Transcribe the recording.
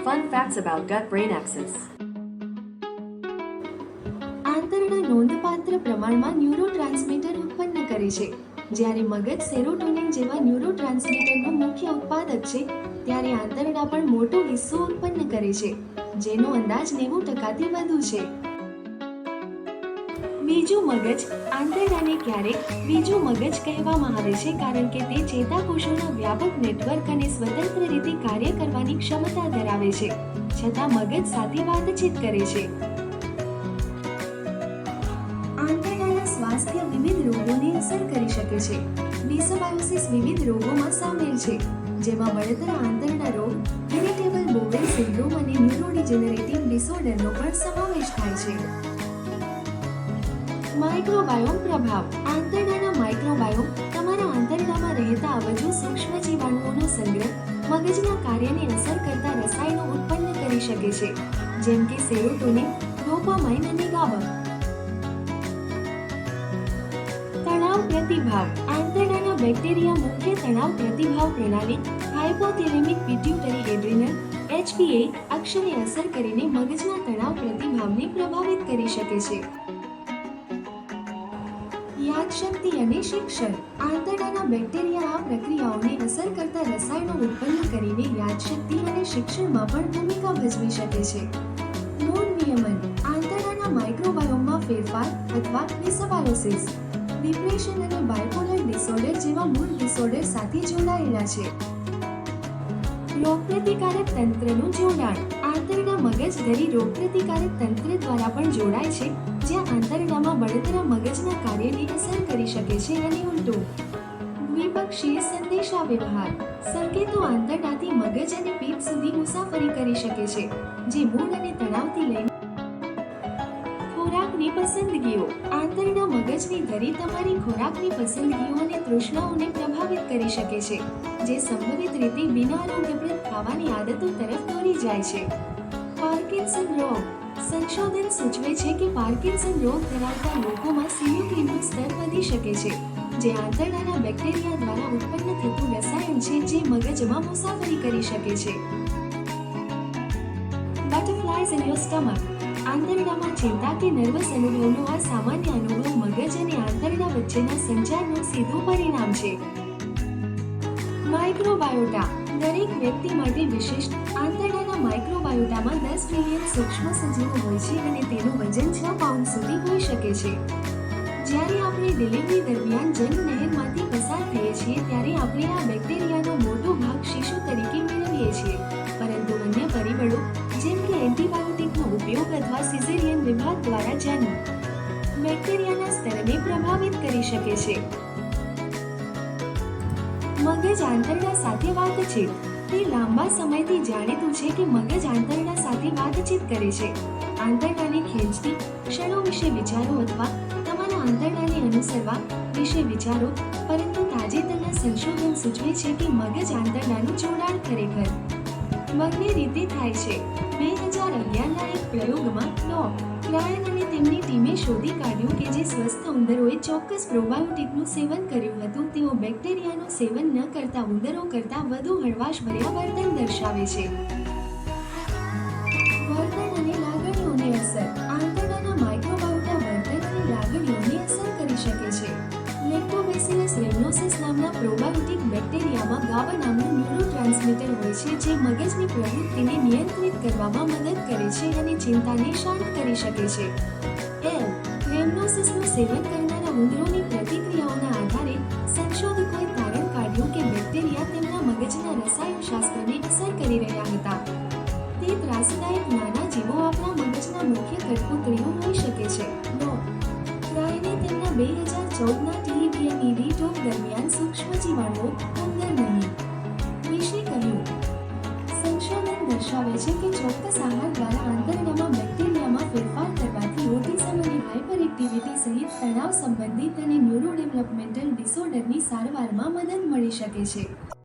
Fun facts about gut-brain axis. આંતરડા નોંધપાત્ર પ્રમાણમાં neurotransmitter ઉત્પન્ન કરે છે. જ્યારે મગજ સેરોટોનિન જેવા ન્યુરોટ્રાન્સમીટરનું મુખ્ય ઉત્પાદક છે, ત્યારે આંતરડા પણ મોટો હિસ્સો ઉત્પન્ન કરે છે, જેનો અંદાજ 90% વધુ છે. બીજું મગજ. આંતરડાને ક્યારેક બીજું મગજ કહેવામાં આવે છે કારણ કે તે ચેતાકોષોના વ્યાપક નેટવર્ક અને સ્વતંત્ર રીતે કાર્ય કરવાની ક્ષમતા ધરાવે છે, છતાં મગજ સાથે વાતચીત કરે છે. આંતરડાના સ્વાસ્થ્ય વિવિધ રોગોને અસર કરી શકે છે. ડિસબાયોસિસ વિવિધ રોગોમાં સામેલ છે, જેમાં બળતરા આંતરડા રોગ, ઇરિટેબલ બોવેલ સિન્ડ્રોમ અને ન્યુરોડિજનરેટિવ ડિસઓર્ડરનો પણ સમાવેશ થાય છે. માઇક્રોબાયોમ પ્રભાવ. આંતરડાના માઇક્રોબાયોમ તમારા આંતરડામાં રહેતા અબજો સૂક્ષ્મ જીવાણુઓનો સંગ્રહ, મગજના કાર્યને અસર કરતા રસાયણો ઉત્પન્ન કરી શકે છે, જેમ કે સેરોટોનિન, ડોપામાઇન અને ગાબા. તણાવ પ્રતિભાવ. આંતરડાના બેક્ટેરિયા મુખ્ય તણાવ પ્રતિભાવ પ્રણાલી હાઇપોથેલેમિક પિટ્યુટરી એડ્રિનલ HPA અક્ષને અસર કરીને મગજના તણાવ પ્રતિભાવને પ્રભાવિત કરી શકે છે. યાદશક્તિ અને શિક્ષણ. આંતરડાના બેક્ટેરિયા આ પ્રક્રિયાઓને અસર કરતા રસાયણો ઉત્પન્ન કરીને યાદશક્તિ અને શિક્ષણમાં પણ ભૂમિકા ભજવી શકે છે. મૂળ નિયમન. આંતરડાના માઇક્રોબાયોમમાં ફેરફાર અથવા ડિસબાયોસિસ ડિપ્રેશન અને બાયપોલર ડિસઓર્ડર જેવા મૂળ ડિસઓર્ડર સાથે જોડાયેલા છે. રોગપ્રતિકારક તંત્રનું જોડાણ. આંતરડા મગજ-ધરી રોગપ્રતિકારક તંત્ર દ્વારા પણ જોડાય છે, જ્યાં આંતરડામાં બળતરા મગજના કાર્યને અસર કરી શકે છે અને ઉલટું. દ્વિપક્ષીય સંદેશાવ્યવહાર. સંકેતો આંતરડાથી મગજ અને પીઠ સુધી મુસાફરી કરી શકે છે, જે મૂડ અને તણાવથી લઈને ખોરાકની પસંદગીઓ. આંતરડા મગજની ધરી તમારી ખોરાકની પસંદગીઓ અને તૃષ્ણાઓને પ્રભાવિત કરી શકે છે, જે સંભવિત રીતે બિનઆરોગ્યપ્રદ ખાવાની આદતો તરફ દોરી જાય છે. પાર્કિન્સન રોગ. સંશોધન સૂચવે છે કે પાર્કિન્સન રોગ ધરાવતા લોકોમાં સિન્યુક્લિનનું સ્તર વધી શકે છે, જે આંતરડાના બેક્ટેરિયા દ્વારા ઉત્પન્ન થતું રસાયણ છે જે મગજમાં મુસાફરી કરી શકે છે. બટરફ્લાયઝ ઇન યોર સ્ટમક. આંતરડામાં ચિંતા કે નર્વસ અનુભવનો આ સામાન્ય અનુભવ મગજ અને આંતરડા વચ્ચેના સંચારનું સીધું પરિણામ છે. માઇક્રોબાયોટા. દરેક વ્યક્તિ માટે વિશિષ્ટ. આંતરડાના માઇક્રોબાયોટામાં 10 ટ્રિલિયન સૂક્ષ્મ સજીવો હોય છે અને તેનું વજન 6 પાઉન્ડ સુધી હોઈ શકે છે. જ્યારે આપણે ડિલિવરી દરમિયાન જન્મનહેરમાંથી પસાર થઈએ છીએ ત્યારે આપણે આ બેક્ટેરિયાનો મોટો ભાગ શિશુ તરીકે મેળવીએ છીએ, પરંતુ અન્ય પરિબળો જેમ કે એન્ટીબાયોટિકનો ઉપયોગ અથવા સિઝેરિયન વિભાગ દ્વારા જન્મ બેક્ટેરિયાના સ્તરને પ્રભાવિત કરી શકે છે. મગજ આંતરડા સાથે વાતચીત. તે લાંબા સમયથી જાણીતું છે કે મગજ આંતરડા સાથે વાતચીત કરે છે. આંતરડાને ખેંચતી ક્ષણો વિશે વિચારો અથવા તમારા આંતરડાને અનુસરવા વિશે વિચારો, પરંતુ તાજેતરના સંશોધન સૂચવે છે કે મગજ આંતરડાનું જોડાણ ખરેખર બંને રીતે થાય છે. 2011ના એક પ્રયોગમાં ડો. રાયન અને તેમની ટીમે શોધી કાઢ્યું કે જે સ્વસ્થ ઉંદરોએ ચોક્કસ પ્રોબાયોટિકનું સેવન કર્યું હતું, તેઓ બેક્ટેરિયાનું સેવન ન કરતા ઉંદરો કરતાં વધુ હળવાશભર્યા વર્તન દર્શાવે છે. વર્તન અને લાગણીઓને અસર. આંતરડાના માઇક્રોબાયોટા વર્તન અને લાગણીઓને અસર કરી શકે છે. લેક્ટોબેસિલસ રેમનોસિસ નામના પ્રોબાયોટિક બેક્ટેરિયામાં ગાબા નામનું ન્યુરોટ્રાન્સમીટર હોય છે જે મગજની પ્રવૃત્તિને નિયંત્રિત કરવામાં મદદ કરે છે અને ચિંતાને શાંત કરી શકે છે. રેમનોસિસનું સેવન કરનારા ઉંદરોની પ્રતિક્રિયાઓના આધારે સંશોધકોએ તારણ કાઢ્યું કે બેક્ટેરિયા તેમના મગજના રસાયણશાસ્ત્રને અસર કરી રહ્યા હતા. તે ત્રાસદાયક નાના જીવો આપણા મગજના મુખ્ય કઠપૂતળીઓ હોઈ શકે છે. રાયને તેમના 2014ના TVMED ટોક દરમિયાન સૂક્ષ્મ જીવાણુઓ ઉંદર નહીં વિશે કહ્યું. સંશોધન દર્શાવે છે કે ચોક્કસ આહાર દ્વારા આંતરડામાં બેક્ટેરિયામાં ફેરફાર કરવાથી ઓટિઝમ અને હાઇપર એક્ટિવિટી સહિત તણાવ સંબંધિત અને ન્યુરોડેવલપમેન્ટલ ડિસઓર્ડરની સારવારમાં મદદ મળી શકે છે.